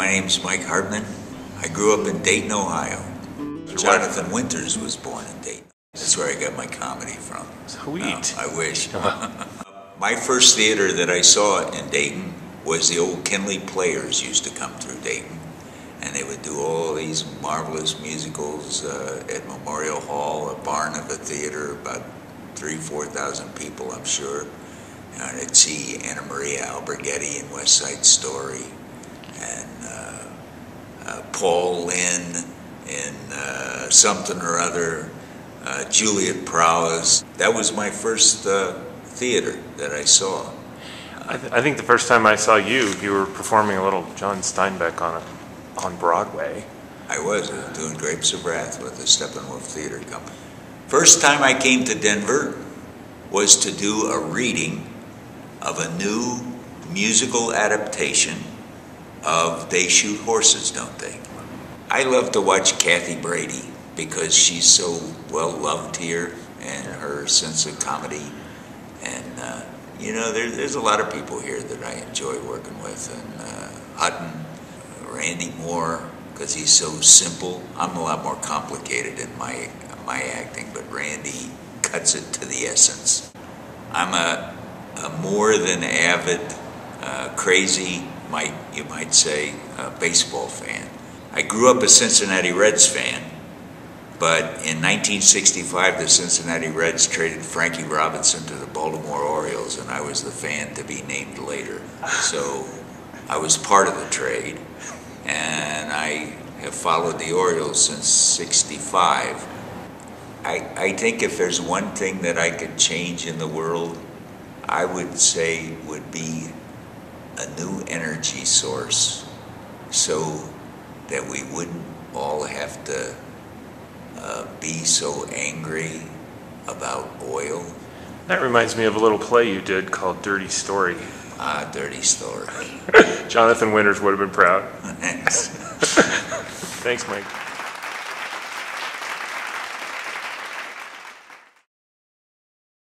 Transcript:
My name's Mike Hartman. I grew up in Dayton, Ohio. Jonathan Winters was born in Dayton. That's where I got my comedy from. Sweet. I wish. My first theater that I saw in Dayton was the old Kinley Players used to come through Dayton. And they would do all these marvelous musicals at Memorial Hall, a barn of a theater, about 3,000-4,000 people, I'm sure. And I'd see Anna Maria Alberghetti in West Side Story, and Paul Lynde in Something or Other, Juliet Prowse. That was my first theater that I saw. I think the first time I saw you were performing a little John Steinbeck on Broadway. I was doing Grapes of Wrath with the Steppenwolf Theater Company. First time I came to Denver was to do a reading of a new musical adaptation of They Shoot Horses, Don't They? I love to watch Kathy Brady because she's so well loved here, and her sense of comedy. And you know, there's a lot of people here that I enjoy working with, and Hutton, Randy Moore, because he's so simple. I'm a lot more complicated in my acting, but Randy cuts it to the essence. I'm a more than avid, crazy, you might say, baseball fan. I grew up a Cincinnati Reds fan, but in 1965 the Cincinnati Reds traded Frankie Robinson to the Baltimore Orioles, and I was the fan to be named later. So I was part of the trade, and I have followed the Orioles since '65. I think if there's one thing that I could change in the world, I would say would be a new energy source, so that we wouldn't all have to be so angry about oil. That reminds me of a little play you did called Dirty Story. Ah, Dirty Story. Jonathan Winters would have been proud. Thanks. Thanks, Mike.